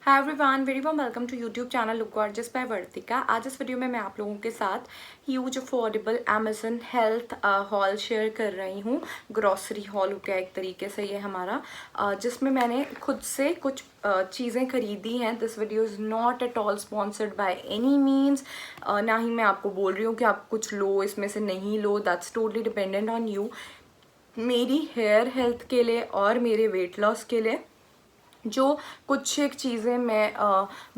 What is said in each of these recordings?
Hi everyone, very warm welcome to YouTube channel look gorgeous by Vartika. आज इस video में मैं आप लोगों के साथ huge affordable Amazon health haul share कर रही हूँ। ग्रॉसरी हॉल हो गया एक तरीके से ये हमारा, जिसमें मैंने खुद से कुछ चीज़ें खरीदी हैं। This video is not at all sponsored by any means. ना ही मैं आपको बोल रही हूँ कि आप कुछ लो, इसमें से नहीं लो। That's totally dependent on you. मेरी हेयर हेल्थ के लिए और मेरे वेट लॉस के लिए जो कुछ एक चीज़ें मैं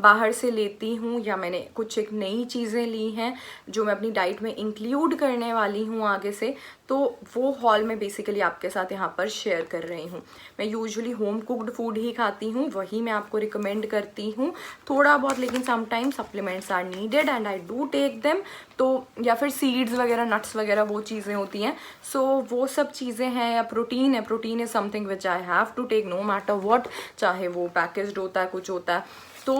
बाहर से लेती हूँ, या मैंने कुछ एक नई चीज़ें ली हैं जो मैं अपनी डाइट में इंक्लूड करने वाली हूँ आगे से, तो वो हॉल में बेसिकली आपके साथ यहाँ पर शेयर कर रही हूँ। मैं यूजुअली होम कुक्ड फूड ही खाती हूँ, वही मैं आपको रिकमेंड करती हूँ थोड़ा बहुत, लेकिन sometime supplements are needed and I do take them. तो या फिर सीड्स वगैरह, नट्स वगैरह, वो चीज़ें होती हैं। सो वो सब चीज़ें हैं, या प्रोटीन है। Protein is something which I have to take no matter what, चाहे वो पैकेज्ड होता है, कुछ होता है। तो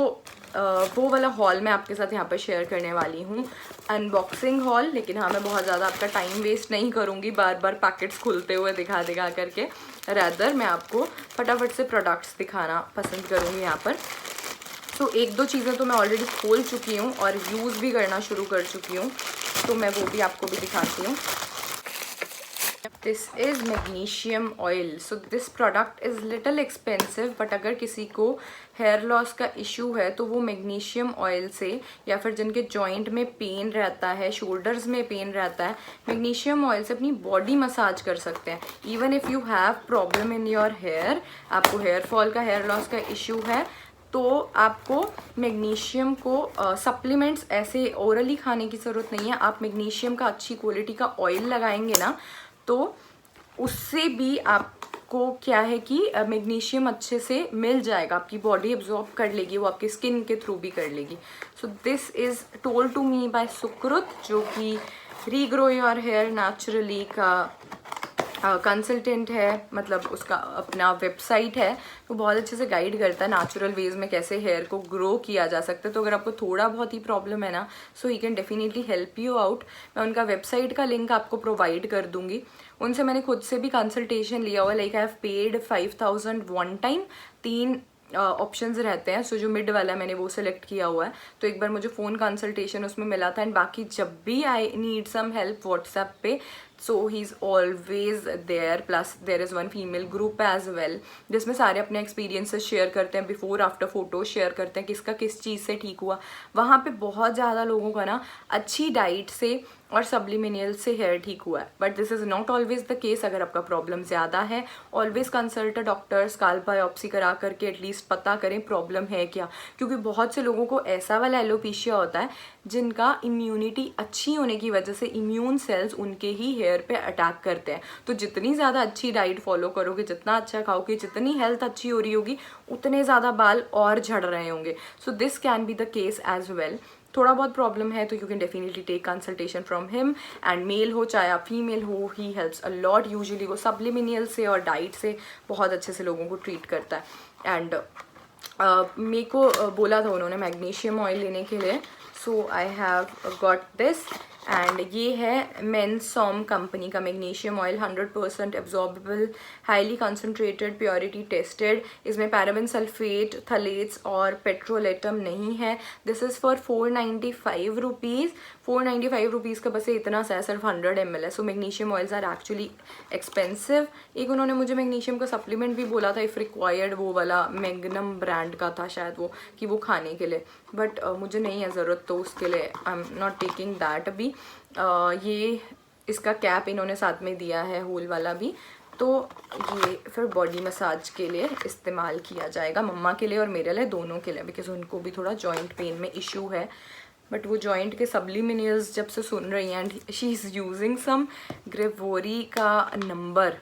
वो वाला हॉल मैं आपके साथ यहाँ पर शेयर करने वाली हूँ, अनबॉक्सिंग हॉल। लेकिन हाँ, मैं बहुत ज़्यादा आपका टाइम वेस्ट नहीं करूँगी बार बार पैकेट्स खुलते हुए दिखा करके। रैदर मैं आपको फटाफट से प्रोडक्ट्स दिखाना पसंद करूँगी यहाँ पर। तो एक दो चीज़ें तो मैं ऑलरेडी खोल चुकी हूँ और यूज़ भी करना शुरू कर चुकी हूँ, तो मैं वो भी आपको भी दिखाती हूँ। This is magnesium oil. So this product is little expensive, but अगर किसी को हेयर लॉस का इशू है तो वो मैग्नीशियम ऑयल से, या फिर जिनके जॉइंट में पेन रहता है, शोल्डर्स में पेन रहता है, मैग्नीशियम ऑयल से अपनी बॉडी मसाज कर सकते हैं। Even if you have problem in your hair, आपको हेयर फॉल का, हेयर लॉस का इशू है, तो आपको मैग्नीशियम को सप्लीमेंट्स ऐसे ओरली खाने की ज़रूरत नहीं है। आप मैग्नीशियम का अच्छी क्वालिटी का ऑयल लगाएंगे ना, तो उससे भी आपको क्या है कि मैग्नीशियम अच्छे से मिल जाएगा, आपकी बॉडी एब्जॉर्ब कर लेगी, वो आपकी स्किन के थ्रू भी कर लेगी। So this is told to me by Sukrut, जो कि रीग्रो योर हेयर नेचुरली का कंसल्टेंट है, मतलब उसका अपना वेबसाइट है। वो बहुत अच्छे से गाइड करता है नेचुरल वेज में कैसे हेयर को ग्रो किया जा सकता है। तो अगर आपको थोड़ा बहुत ही प्रॉब्लम है ना, so he can definitely help you out. मैं उनका वेबसाइट का लिंक आपको प्रोवाइड कर दूंगी। उनसे मैंने खुद से भी कंसल्टेशन लिया हुआ, like I have paid 5000 one time. 3 options रहते हैं, सो जो मिड वाला मैंने वो सिलेक्ट किया हुआ है। तो एक बार मुझे फ़ोन कंसल्टेशन उसमें मिला था, एंड बाकी जब भी I need some help WhatsApp पे, so he is always there. Plus there is one female group as well, जिसमें सारे अपने एक्सपीरियंसेस शेयर करते हैं, बिफोर आफ्टर फोटोज शेयर करते हैं, किसका किस चीज़ से ठीक हुआ। वहाँ पे बहुत ज़्यादा लोगों का ना अच्छी डाइट से और सब्लिमिनियल से हेयर ठीक हुआ है। But this is not always the case. अगर आपका प्रॉब्लम ज़्यादा है, always consult a doctor, scalp biopsy करा करके एटलीस्ट पता करें प्रॉब्लम है क्या। क्योंकि बहुत से लोगों को ऐसा वाला एलोपेशिया होता है जिनका इम्यूनिटी अच्छी होने की वजह से इम्यून सेल्स उनके ही हेयर पे अटैक करते हैं। तो जितनी ज़्यादा अच्छी डाइट फॉलो करोगे, जितना अच्छा खाओगे, जितनी हेल्थ अच्छी हो रही होगी, उतने ज़्यादा बाल और झड़ रहे होंगे। So this can be the case as well. थोड़ा बहुत प्रॉब्लम है तो you can definitely take consultation from him. And male हो चाहे आप फीमेल हो, he helps a lot. Usually वो सब्लिमिनियल से और डाइट से बहुत अच्छे से लोगों को ट्रीट करता है। एंड मेरे को बोला था उन्होंने मैग्नीशियम ऑयल लेने के लिए, so I have got this. And ये है मेनसॉम कंपनी का magnesium oil, 100% absorbable, highly concentrated, purity tested. इसमें पैराबेन, सल्फेट, थलेट्स और पेट्रोलेटम नहीं है। This is for 495 rupees. 495 rupees का बस इतना सा है, सिर्फ 100 ml है। So magnesium oils are actually expensive. एक उन्होंने मुझे मैग्नीशियम का सप्लीमेंट भी बोला था, इफ़ रिक्वायर्ड, वो वाला मैग्नम ब्रांड का था शायद वो, कि वो खाने के लिए। बट मुझे नहीं है ज़रूरत, तो उसके लिए I am not taking that अभी। ये इसका कैप इन्होंने साथ में दिया है, होल वाला भी। तो ये फिर बॉडी मसाज के लिए इस्तेमाल किया जाएगा, मम्मा के लिए और मेरे लिए, दोनों के लिए, बिकॉज उनको भी थोड़ा जॉइंट पेन में इशू है। बट वो जॉइंट के सब्लिमिनियल्स जब से सुन रही हैं, and she is using some Grabovoi का number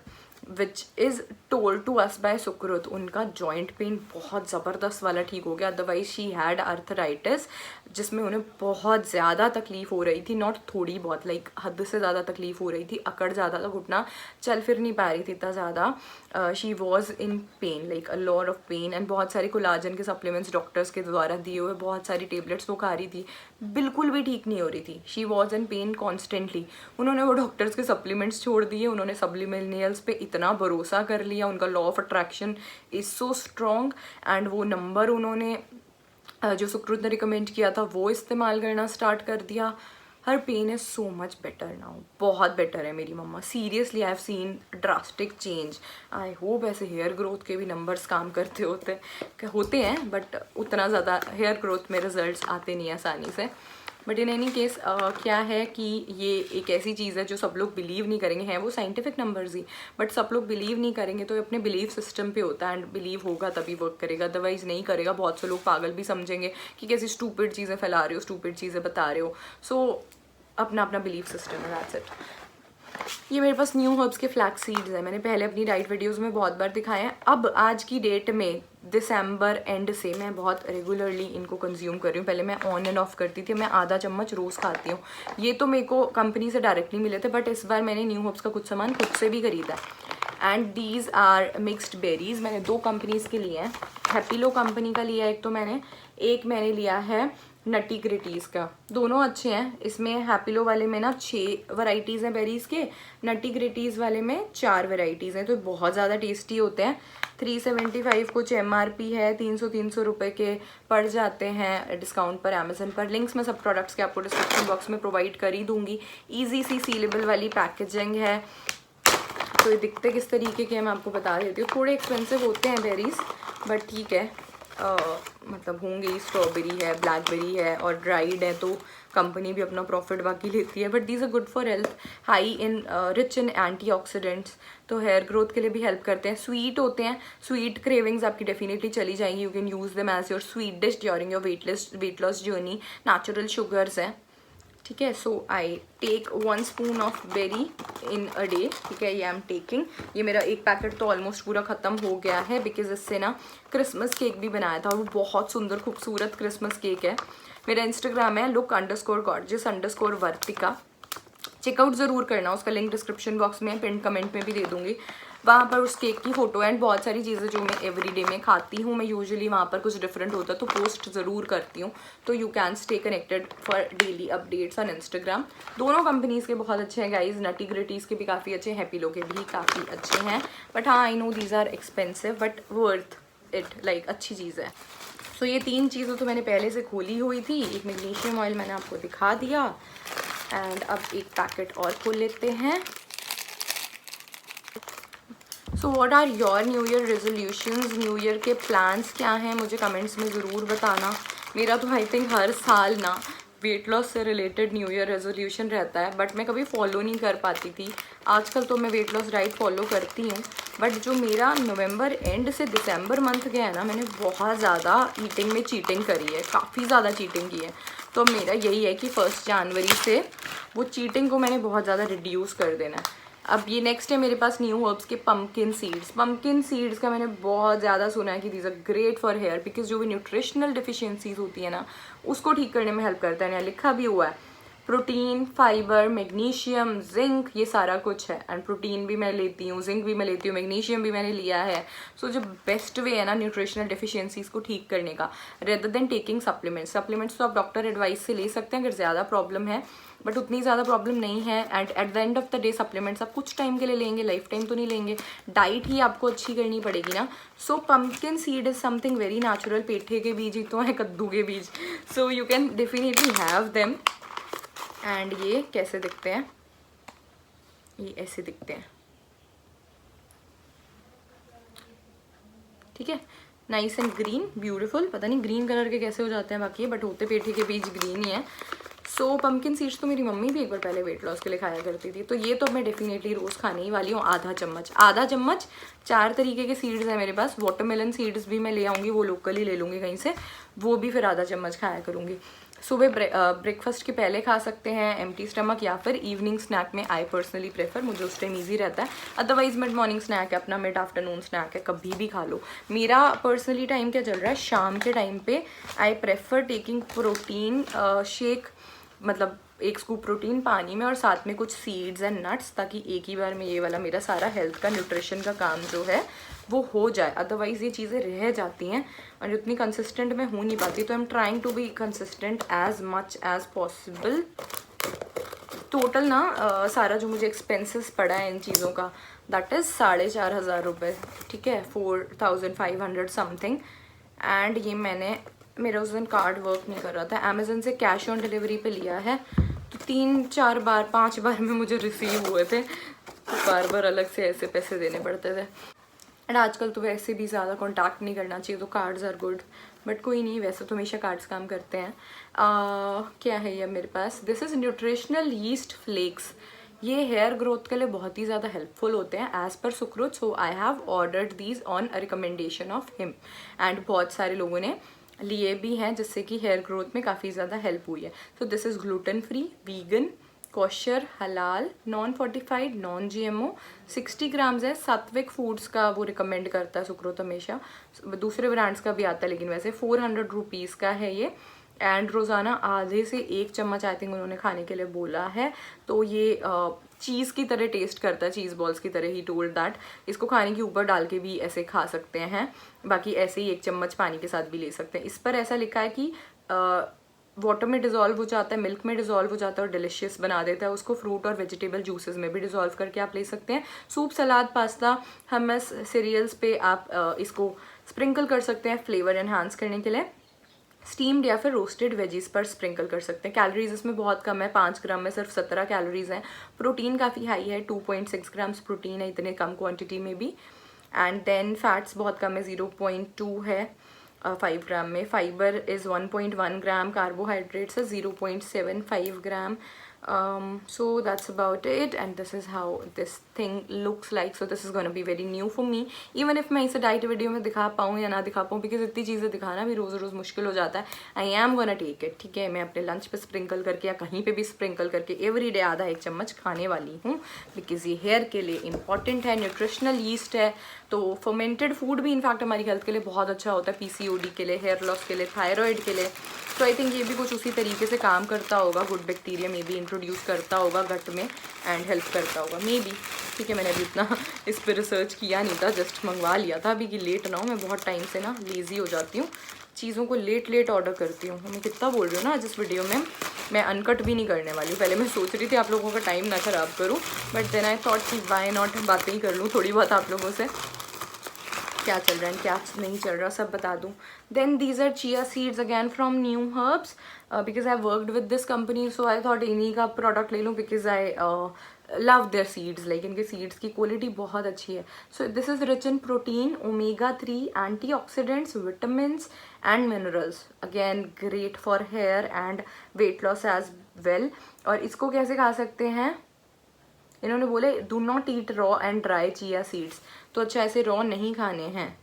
which is told to us by Sukrut, उनका जॉइंट पेन बहुत ज़बरदस्त वाला ठीक हो गया। अदरवाइज शी हैड अर्थराइटिस, जिसमें उन्हें बहुत ज़्यादा तकलीफ़ हो रही थी, नॉट थोड़ी बहुत, लाइक हद से ज़्यादा तकलीफ़ हो रही थी, अकड़ ज़्यादा था, घुटना चल फिर नहीं पा रही थी इतना ज़्यादा। She was in pain, like a lot of pain. And बहुत सारे कोलाजन के सप्लीमेंट्स डॉक्टर्स के द्वारा दिए हुए, बहुत सारी टेबलेट्स वो खा रही थी, बिल्कुल भी ठीक नहीं हो रही थी। She was in pen constantly. उन्होंने वो डॉक्टर्स के सप्लीमेंट्स छोड़ दिए, उन्होंने सब्लिमिनियल्स पे इतना इतना भरोसा कर लिया, उनका law of attraction is so strong and वो नंबर उन्होंने जो सुकृत ने रिकमेंड किया था वो इस्तेमाल करना स्टार्ट कर दिया। Her pain is so much better now, बहुत बेटर है मेरी मम्मा। Seriously I have seen drastic change. I hope ऐसे हेयर ग्रोथ के भी नंबर्स काम करते होते हैं बट उतना ज़्यादा हेयर ग्रोथ में रिजल्ट्स आते नहीं आसानी से। बट इन एनी केस क्या है कि ये एक ऐसी चीज़ है जो सब लोग बिलीव नहीं करेंगे, हैं वो साइंटिफिक नंबर्स ही, बट सब लोग बिलीव नहीं करेंगे। तो अपने बिलीव सिस्टम पे होता है एंड बिलीव होगा तभी वर्क करेगा, अदरवाइज नहीं करेगा। बहुत से लोग पागल भी समझेंगे कि कैसी स्टूपिड चीज़ें फैला रहे हो, स्टूपिड चीज़ें बता रहे हो। सो अपना अपना बिलीव सिस्टम है, दैट्स इट। ये मेरे पास न्यू हर्ब्स के फ्लैक्स सीड्स हैं, मैंने पहले अपनी डाइट वीडियोस में बहुत बार दिखाए हैं। अब आज की डेट में दिसंबर एंड से मैं बहुत रेगुलरली इनको कंज्यूम कर रही हूँ। पहले मैं ऑन एंड ऑफ करती थी, मैं आधा चम्मच रोज़ खाती हूँ। ये तो मेरे को कंपनी से डायरेक्टली मिले थे, बट इस बार मैंने न्यू हर्ब्स का कुछ सामान खुद से भी खरीदा है। And these are mixed berries. मैंने 2 कंपनीज़ के लिए हैं, हैप्पीलो कंपनी का लिया एक तो मैंने, एक मैंने लिया है नटी ग्रिटीज़ का। दोनों अच्छे हैं। इसमें हैप्पीलो वाले में ना 6 वैरायटीज़ हैं बेरीज़ के, नटी ग्रिटीज़ वाले में 4 वैरायटीज़ हैं। तो बहुत ज़्यादा टेस्टी होते हैं। 375 कुछ MRP है, 300 रुपये के पड़ जाते हैं डिस्काउंट पर अमेजन पर। लिंक्स मैं सब प्रोडक्ट्स के आपको डिस्क्रिप्शन बॉक्स में प्रोवाइड कर ही दूँगी। ईजी सी सीलेबल वाली पैकेजिंग है। तो ये दिखते किस तरीके के मैं आपको बता देती हूँ। थोड़े एक्सपेंसिव होते हैं बेरीज़ बट ठीक है, मतलब होंगे। स्ट्रॉबेरी है, ब्लैकबेरी है और ड्राइड है, तो कंपनी भी अपना प्रॉफिट बाकी लेती है। But these are good for health, high in rich in antioxidants, तो हेयर ग्रोथ के लिए भी हेल्प करते हैं। स्वीट होते हैं, स्वीट क्रेविंग्स आपकी डेफिनेटली चली जाएंगी। You can use them as your sweet dish during your weight loss journey. Natural sugars हैं, ठीक है। So I take 1 spoon of berry in a day, ठीक है। ये आई एम टेकिंग। ये मेरा एक पैकेट तो ऑलमोस्ट पूरा ख़त्म हो गया है, बिकॉज इससे ना क्रिसमस केक भी बनाया था और वो बहुत सुंदर खूबसूरत क्रिसमस केक है। मेरा इंस्टाग्राम है look_gorgeous_वर्तिका, चेकआउट ज़रूर करना। उसका लिंक डिस्क्रिप्शन बॉक्स में, पिन कमेंट में भी दे दूँगी। वहाँ पर उस केक की फ़ोटो एंड बहुत सारी चीज़ें जो मैं एवरी डे में खाती हूँ। मैं यूजुअली वहाँ पर कुछ डिफरेंट होता है तो पोस्ट ज़रूर करती हूँ। तो you can stay connected for daily updates on Instagram. दोनों कंपनीज़ के बहुत अच्छे हैं गाइज, नटी ग्रिटीज़ के भी काफ़ी अच्छे हैं, हैप्पीलो के भी काफ़ी अच्छे हैं। बट हाँ, I know these are expensive but worth it, like अच्छी चीज़ है। सो ये 3 चीज़ें तो मैंने पहले से खोली हुई थी। एक मैग्नीशियम ऑयल मैंने आपको दिखा दिया एंड अब एक पैकेट और खोल लेते हैं। So what are your new year resolutions, new year के प्लान्स क्या हैं, मुझे कमेंट्स में ज़रूर बताना। मेरा तो आई थिंक हर साल ना वेट लॉस से रिलेटेड न्यू ईयर रेजोल्यूशन रहता है, बट मैं कभी फॉलो नहीं कर पाती थी। आजकल तो मैं वेट लॉस डाइट फॉलो करती हूँ, बट जो मेरा नवंबर एंड से दिसंबर मंथ गया है ना, मैंने बहुत ज़्यादा ईटिंग में चीटिंग करी है, काफ़ी ज़्यादा चीटिंग की है। तो मेरा यही है कि 1 जनवरी से वो चीटिंग को मैंने बहुत ज़्यादा रिड्यूस कर देना है। अब ये नेक्स्ट है मेरे पास न्यू हर्ब्स के पम्पकिन सीड्स। पम्पकिन सीड्स का मैंने बहुत ज़्यादा सुना है कि these are great for hair, because जो भी न्यूट्रिशनल डिफिशियंसीज होती है ना उसको ठीक करने में हेल्प करता है। यहाँ लिखा भी हुआ है प्रोटीन, फाइबर, मैग्नीशियम, जिंक, ये सारा कुछ है। एंड प्रोटीन भी मैं लेती हूँ, जिंक भी मैं लेती हूँ, मैग्नीशियम भी मैंने लिया है। सो जो बेस्ट वे है ना न्यूट्रिशनल डिफिशियंसीज को ठीक करने का, रेदर देन टेकिंग सप्लीमेंट्स तो आप डॉक्टर एडवाइस से ले सकते हैं अगर ज़्यादा प्रॉब्लम है, बट उतनी ज़्यादा प्रॉब्लम नहीं है। And at the end of the day supplements आप कुछ टाइम के लिए लेंगे, लाइफ टाइम तो नहीं लेंगे। डाइट ही आपको अच्छी करनी पड़ेगी ना। So pumpkin seed is something very natural. पेठे के बीज ही तो हैं, कद्दू के बीज। So you can definitely have them. And ये कैसे दिखते हैं, ये ऐसे दिखते हैं, ठीक है। Nice and green, beautiful. पता नहीं ग्रीन कलर के कैसे हो जाते हैं बाकी, बट होते पेठे के बीज ग्रीन ही है। सो पम्पकिन सीड्स तो मेरी मम्मी भी एक बार पहले वेट लॉस के लिए खाया करती थी, तो ये तो मैं डेफिनेटली रोज़ खाने ही वाली हूँ। आधा चम्मच 4 तरीके के सीड्स हैं मेरे पास। वाटरमेलन सीड्स भी मैं ले आऊँगी, वो लोकल ही ले लूँगी कहीं से, वो भी फिर आधा चम्मच खाया करूँगी। सुबह ब्रेकफास्ट के पहले खा सकते हैं एम्प्टी स्टमक, या फिर इवनिंग स्नैक में आई पर्सनली प्रेफर, मुझे उस टाइम ईजी रहता है। अदरवाइज मिड मॉर्निंग स्नैक है अपना, मिड आफ्टरनून स्नैक है, कभी भी खा लो। मेरा पर्सनली टाइम क्या चल रहा है, शाम के टाइम पे I prefer taking protein shake, मतलब 1 स्कूप प्रोटीन पानी में और साथ में कुछ सीड्स एंड नट्स, ताकि एक ही बार में ये वाला मेरा सारा हेल्थ का न्यूट्रिशन का काम जो है वो हो जाए। अदरवाइज़ ये चीज़ें रह जाती हैं और उतनी कंसिस्टेंट मैं हो नहीं पाती। तो I am trying to be consistent as much as possible. Total ना सारा जो मुझे एक्सपेंसेस पड़ा है इन चीज़ों का, दैट इज़ 4,500 रुपये, ठीक है, 4,500 समथिंग। एंड ये मैंने, मेरा उस दिन कार्ड वर्क नहीं कर रहा था, अमेज़न से कैश ऑन डिलीवरी पे लिया है, तो 3-4 बार 5 बार में मुझे रिसीव हुए थे, तो बार बार अलग से ऐसे पैसे देने पड़ते थे। एंड आजकल तो वैसे भी ज़्यादा कॉन्टैक्ट नहीं करना चाहिए, तो कार्ड्स आर गुड, बट कोई नहीं, वैसे तो हमेशा कार्ड्स काम करते हैं। क्या है ये मेरे पास, this is nutritional yeast flakes. ये हेयर ग्रोथ के लिए बहुत ही ज़्यादा हेल्पफुल होते हैं as per Sukrut, so I have ordered these on a recommendation of him. And बहुत सारे लोगों ने लिए भी हैं, जिससे कि हेयर ग्रोथ में काफ़ी ज़्यादा हेल्प हुई है। So this is gluten free, vegan, kosher, halal, non fortified, non GMO, 60 grams है। सात्विक फूड्स का वो रिकमेंड करता है सुक्रोत हमेशा, दूसरे ब्रांड्स का भी आता है, लेकिन वैसे 400 रुपीज़ का है ये। एंड रोज़ाना आधे से 1 चम्मच आई थिंक उन्होंने खाने के लिए बोला है। तो ये चीज़ की तरह टेस्ट करता है, चीज़ बॉल्स की तरह ही टोल्ड दैट। इसको खाने के ऊपर डाल के भी ऐसे खा सकते हैं, बाकी ऐसे ही 1 चम्मच पानी के साथ भी ले सकते हैं। इस पर ऐसा लिखा है कि वाटर में डिज़ोल्व हो जाता है, मिल्क में डिज़ोल्व हो जाता है और डिलिशियस बना देता है उसको। फ्रूट और वेजिटेबल जूसेस में भी डिज़ोल्व करके आप ले सकते हैं। सूप, सलाद, पास्ता, हमस, सीरियल्स पे आप इसको स्प्रिंकल कर सकते हैं फ्लेवर एनहांस करने के लिए। स्टीम्ड या फिर रोस्टेड वेजीज पर स्प्रिंकल कर सकते हैं। कैलोरीज इसमें बहुत कम है, 5 ग्राम में सिर्फ 17 कैलोरीज हैं। प्रोटीन काफ़ी हाई है, 2.6 ग्राम्स प्रोटीन है इतने कम क्वांटिटी में भी। एंड देन फैट्स बहुत कम है, 0.2 है 5 ग्राम में। फाइबर इज़ 1.1 ग्राम, कार्बोहाइड्रेट्स है 0.75 ग्राम। So that's about it, and this is how this thing looks like. So this is gonna be very new for me, even if मैं इसे diet video में दिखा पाऊँ या ना दिखा पाऊँ, बिकॉज इतनी चीज़ें दिखाना भी रोज़ रोज़ मुश्किल हो जाता है। I am gonna take it, ठीक है, मैं अपने लंच पे स्प्रिंकल करके या कहीं पे भी स्प्रिंकल करके एवरी डे आधा 1 चम्मच खाने वाली हूँ, बिकॉज ये हेयर के लिए इंपॉर्टेंट है, न्यूट्रिशनल यीस्ट है। तो फर्मेंटेड फूड भी इनफैक्ट हमारी हेल्थ के लिए बहुत अच्छा होता है, PCOD के लिए, हेयर लॉस के लिए, थायराइड के लिए। तो आई थिंक ये भी कुछ उसी तरीके से काम करता होगा, गुड बैक्टीरिया में भी इंट्रोड्यूस करता होगा गट में एंड हेल्प करता होगा मे बी, ठीक है। मैंने अभी इतना इस पर रिसर्च किया नहीं था, जस्ट मंगवा लिया था अभी कि लेट ना हो। मैं बहुत टाइम से ना लेज़ी हो जाती हूँ, चीज़ों को लेट ऑर्डर करती हूँ। मैं कितना बोल रही हूँ ना आज इस वीडियो में, मैं अनकट भी नहीं करने वाली हूँ। पहले मैं सोच रही थी आप लोगों का टाइम ना ख़राब करूँ, बट देन आई थॉट कि वाई नॉट बातें ही कर लूँ थोड़ी बहुत आप लोगों से, क्या चल रहा है क्या नहीं चल रहा सब बता दूँ। Then these are chia seeds again from new herbs, because I worked with this company, so I thought इन्हीं का प्रोडक्ट ले लूँ, because I love their seeds, like इनके सीड्स की क्वालिटी बहुत अच्छी है। So this is rich in protein, omega-3, antioxidants, vitamins and minerals, again great for hair and weight loss as well. और इसको कैसे खा सकते हैं, इन्होंने बोले do not eat raw and dry chia seeds, तो अच्छा ऐसे रॉ नहीं खाने हैं।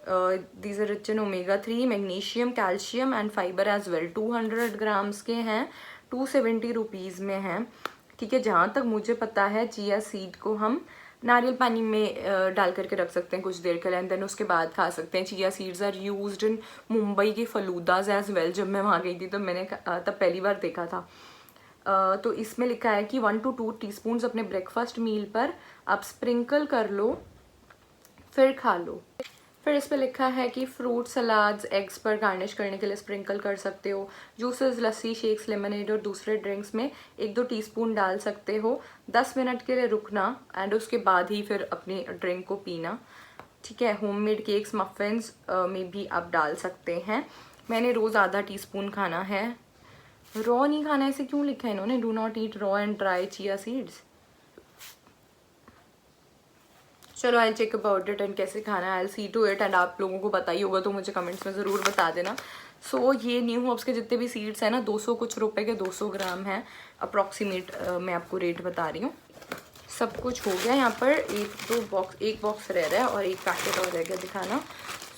These are rich in omega-3, magnesium, calcium and fibre as well. 200 grams के हैं, 270 रुपीज़ में हैं, ठीक है। जहाँ तक मुझे पता है चिया सीड को हम नारियल पानी में डाल करके रख सकते हैं कुछ देर के लिए, एंड देन उसके बाद खा सकते हैं। Chia seeds are used in Mumbai के फलूदाज एज वेल। जब मैं वहाँ गई थी तो मैंने तब पहली बार देखा था। तो इसमें लिखा है कि 1 to 2 टीस्पून अपने ब्रेकफास्ट मील पर आप स्प्रिंकल कर लो, फिर खा लो। फिर इस पर लिखा है कि फ्रूट, सलाड्स, एग्स पर गार्निश करने के लिए स्प्रिंकल कर सकते हो। जूसेस, लस्सी, शेक्स, लेमनेड और दूसरे ड्रिंक्स में 1-2 टीस्पून डाल सकते हो। 10 मिनट के लिए रुकना एंड उसके बाद ही फिर अपनी ड्रिंक को पीना, ठीक है। होममेड केक्स, मफिन्स में भी आप डाल सकते हैं। मैंने रोज़ आधा टीस्पून खाना है। रॉ नहीं खाना, ऐसे क्यों लिखा है इन्होंने, do not eat raw and dry chia seeds. चलो I check about it and कैसे खाना है, I see to it, and आप लोगों को पता ही होगा तो मुझे कमेंट्स में ज़रूर बता देना। सो ये न्यू हर्ब्स के जितने भी सीड्स हैं ना, 200 कुछ रुपए के 200 ग्राम हैं अप्रॉक्सीमेट, मैं आपको रेट बता रही हूँ। सब कुछ हो गया यहाँ पर, एक बॉक्स रह रहा है और एक पैकेट और रह गया दिखाना।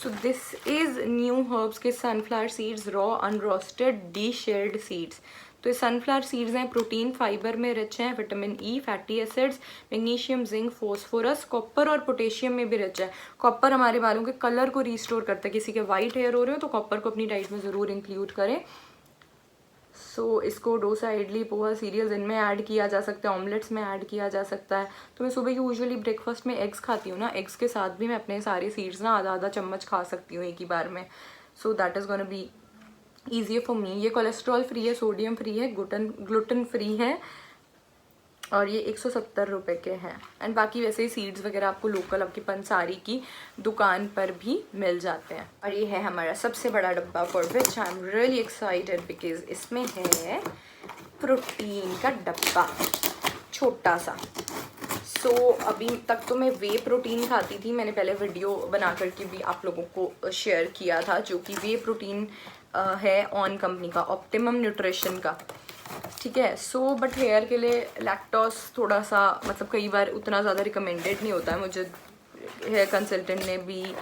So this is new herbs के sunflower seeds, raw unroasted deshelled seeds. तो ये सनफ्लावर सीड्स हैं, प्रोटीन फाइबर में रिच हैं, vitamin E, fatty acids, magnesium, zinc, phosphorus, copper और पोटेशियम में भी रिच है। कॉपर हमारे बालों के कलर को रिस्टोर करता है, किसी के वाइट हेयर हो रहे हो तो कॉपर को अपनी डाइट में ज़रूर इंक्लूड करें। सो इसको डोसा, इडली, पोहा, सीरियल्स इनमें ऐड किया जा सकता है, ऑमलेट्स में ऐड किया जा सकता है। तो मैं सुबह यूजुअली ब्रेकफास्ट में एग्स खाती हूँ ना, एग्स के साथ भी मैं अपने सारे सीड्स ना आधा चम्मच खा सकती हूँ एक ही बार में। So that is gonna be easy for me. ये कोलेस्ट्रॉल फ्री है, सोडियम फ्री है, ग्लूटेन फ्री है, और ये 170 रुपये के हैं। एंड बाकी वैसे ही सीड्स वगैरह आपको लोकल आपकी पंसारी की दुकान पर भी मिल जाते हैं। और ये है हमारा सबसे बड़ा डब्बा for which I am really excited because इसमें है प्रोटीन का डब्बा छोटा सा। सो अभी तक तो मैं वे प्रोटीन खाती थी, मैंने पहले वीडियो बना करके भी आप लोगों को शेयर किया था, जो कि वे प्रोटीन है ऑन कंपनी का, ऑप्टिमम न्यूट्रिशन का, ठीक है। सो बट हेयर के लिए लैक्टोस थोड़ा सा मतलब कई बार उतना ज़्यादा रिकमेंडेड नहीं होता है। मुझे हेयर कंसल्टेंट ने भी,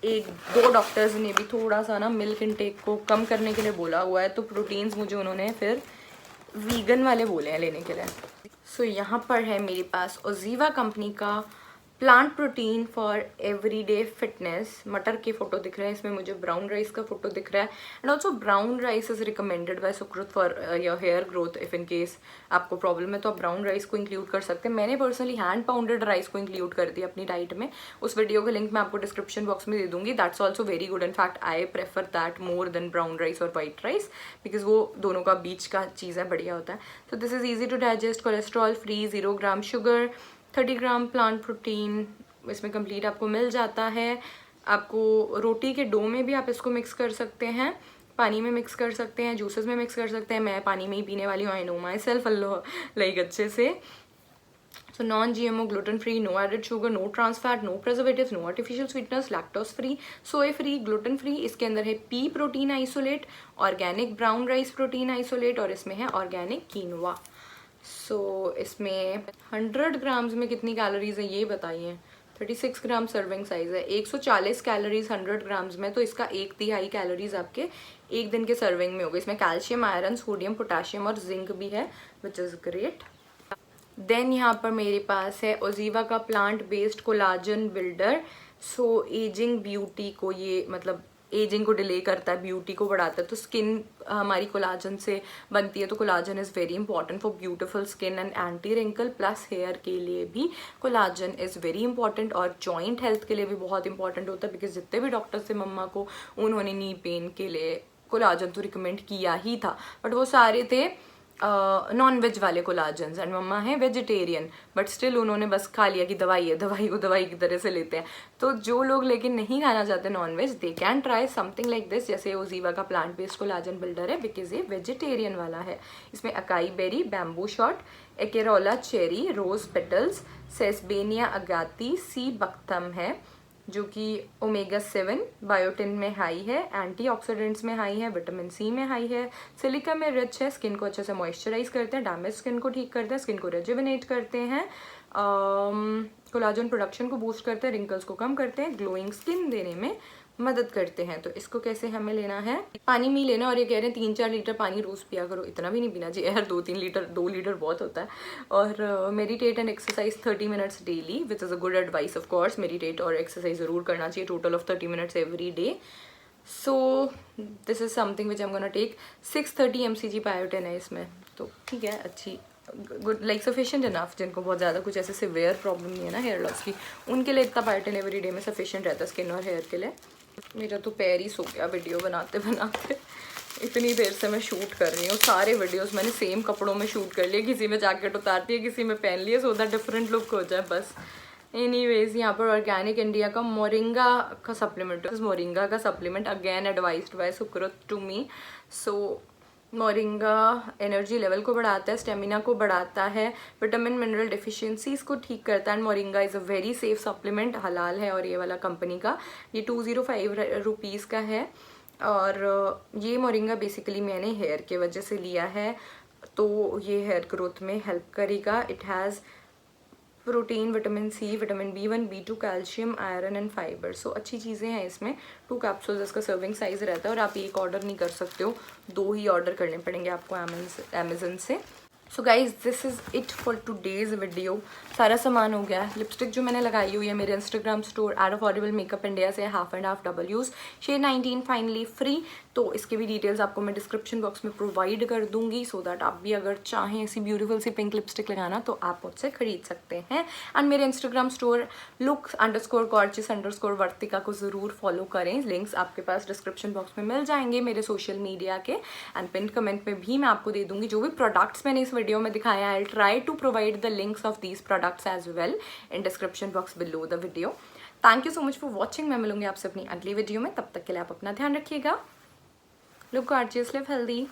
एक दो डॉक्टर्स ने भी थोड़ा सा ना मिल्क इनटेक को कम करने के लिए बोला हुआ है, तो प्रोटीन्स मुझे उन्होंने फिर वीगन वाले बोले हैं लेने के लिए। सो यहाँ पर है मेरे पास ओजीवा कंपनी का plant protein for everyday fitness. मटर के फोटो दिख रहे हैं इसमें, मुझे ब्राउन राइस का फोटो दिख रहा है। And also brown rice is recommended by Sukrut for your hair growth. If in case आपको प्रॉब्लम है तो आप ब्राउन राइस को इंक्लूड कर सकते हैं। मैंने पर्सनली हैंड पाउंडेड राइस को इंक्लूड कर दिया अपनी डाइट में। उस वीडियो का लिंक मैं आपको डिस्क्रिप्शन बॉक्स में दे दूंगी। That's also very good. In fact I prefer that more than brown rice और वाइट राइस, बिकॉज वो दोनों का बीच का चीज़ है, बढ़िया होता है। So this is easy to digest, cholesterol free, 0 gram sugar, 30 gram plant protein इसमें कंप्लीट आपको मिल जाता है। आपको रोटी के डो में भी आप इसको मिक्स कर सकते हैं, पानी में मिक्स कर सकते हैं, जूसेस में मिक्स कर सकते हैं। मैं पानी में ही पीने वाली हूँ, I know myself like अच्छे से। So non GMO, gluten free, no added sugar, no trans fat, no preservatives, no artificial sweeteners, lactose free, soy free, gluten free. इसके अंदर है pea protein isolate, organic brown rice protein isolate, और इसमें है organic quinoa. सो इसमें 100 grams में कितनी calories है ये बताइए। 36 ग्राम सर्विंग साइज है, 140 कैलोरीज 100 ग्राम्स में, तो इसका 1/3 कैलोरीज आपके एक दिन के सर्विंग में होगा। इसमें कैल्शियम, आयरन, सोडियम, पोटेशियम और जिंक भी है, विच इज़ ग्रेट। देन यहाँ पर मेरे पास है ओजीवा का प्लांट बेस्ड कोलाजन बिल्डर। सो एजिंग ब्यूटी को ये मतलब एजिंग को डिले करता है, ब्यूटी को बढ़ाता है। तो स्किन हमारी कोलाजन से बनती है, तो collagen is very important for beautiful skin and anti wrinkle. Plus hair के लिए भी कोलाजन इज़ वेरी इंपॉर्टेंट, और जॉइंट हेल्थ के लिए भी बहुत इंपॉर्टेंट होता है, बिकॉज जितने भी डॉक्टर्स थे मम्मा को, उन्होंने नी पेन के लिए कोलाजन तो रिकमेंड किया ही था, बट वो सारे थे नॉन वेज वाले कोलाजन्स। एंड मम्मा है वेजिटेरियन, बट स्टिल उन्होंने बस खा लिया कि दवाई है, दवाई को दवाई की तरह से लेते हैं। तो जो लोग लेकिन नहीं खाना चाहते non veg, they can try something like this, जैसे ओजीवा का प्लांट बेस्ड कोलाजन बिल्डर है, बिकॉज ये वेजिटेरियन वाला है। इसमें acai berry, bamboo shoot, acerola cherry, rose petals, sesbania agati, sea buckthorn है, जो कि ओमेगा 7 बायोटिन में हाई है, एंटीऑक्सीडेंट्स में हाई है, विटामिन सी में हाई है, सिलिका में रिच है, स्किन को अच्छे से मॉइस्चराइज करते हैं, डैमेज स्किन को ठीक करते हैं, स्किन को रेजुविनेट करते हैं, कोलाजन प्रोडक्शन को बूस्ट करते हैं, रिंकल्स को कम करते हैं, ग्लोइंग स्किन देने में मदद करते हैं। तो इसको कैसे हमें लेना है, पानी में लेना, और ये कह रहे हैं 3-4 लीटर पानी रोज पिया करो। इतना भी नहीं पीना चाहिए यार, 2-3 लीटर, 2 लीटर बहुत होता है। और meditate and exercise 30 minutes daily, which is a good advice of course. Meditate और एक्सरसाइज ज़रूर करना चाहिए, total of 30 minutes every day. So this is something which I am gonna take. 630 mcg biotin है इसमें, तो ठीक है, अच्छी गुड, लाइक सफिशिएंट इनफ। जिनको बहुत ज़्यादा कुछ ऐसे सिवियर प्रॉब्लम नहीं है ना हेयर लॉस की, उनके लिए इतना बायोटिन एवरी डे में सफिशिएंट रहता है स्किन और हेयर के लिए। मेरा तो पैर ही सो गया वीडियो बनाते बनाते, इतनी देर से मैं शूट कर रही हूँ। सारे वीडियोस मैंने सेम कपड़ों में शूट कर लिए, किसी में जैकेट उतारती है, किसी में पहन लिए, सो दैट डिफरेंट लुक हो जाए बस। एनीवेज, यहाँ पर ऑर्गेनिक इंडिया का मोरिंगा का सप्लीमेंट, मोरिंगा का supplement again advised by Sukrut to me. So moringa energy level को बढ़ाता है, स्टेमिना को बढ़ाता है, विटामिन मिनरल डिफिशियंसीज को ठीक करता है। And moringa is a very safe supplement, हलाल है, और ये वाला कंपनी का, ये 205 रुपीज़ का है। और ये मोरिंगा बेसिकली मैंने हेयर के वजह से लिया है, तो ये हेयर ग्रोथ में हेल्प करेगा। It has protein, vitamin C, vitamin B1, B2, calcium, iron and fibre. So अच्छी चीज़ें हैं इसमें। 2 कैप्सूल्स इसका सर्विंग साइज़ रहता है, और आप एक ऑर्डर नहीं कर सकते हो, 2 ही ऑर्डर करने पड़ेंगे आपको अमेजन से। So guys, this is it for today's video. सारा सामान हो गया। लिपस्टिक जो मैंने लगाई हुई है मेरे Instagram store @affordable makeup India से, half and half double use, shade 19 finally free. तो इसके भी डिटेल्स आपको मैं डिस्क्रिप्शन बॉक्स में प्रोवाइड कर दूंगी, सो दैट आप भी अगर चाहें ऐसी ब्यूटीफुल सी पिंक लिपस्टिक लगाना तो आप मुझसे खरीद सकते हैं। एंड मेरे इंस्टाग्राम स्टोर look_gorgeous_वर्तिका को ज़रूर फॉलो करें। लिंक्स आपके पास डिस्क्रिप्शन बॉक्स में मिल जाएंगे मेरे सोशल मीडिया के, एंड पिन कमेंट में भी मैं आपको दे दूंगी। जो भी प्रोडक्ट्स मैंने इस वीडियो में दिखाया है, I try to provide the links of these products as well in description box below the video. Thank you so much for watching. मैं मिलूंगी आपसे अपनी अगली वीडियो में, तब तक के लिए आप अपना ध्यान रखिएगा। Look gorgeous, live healthy.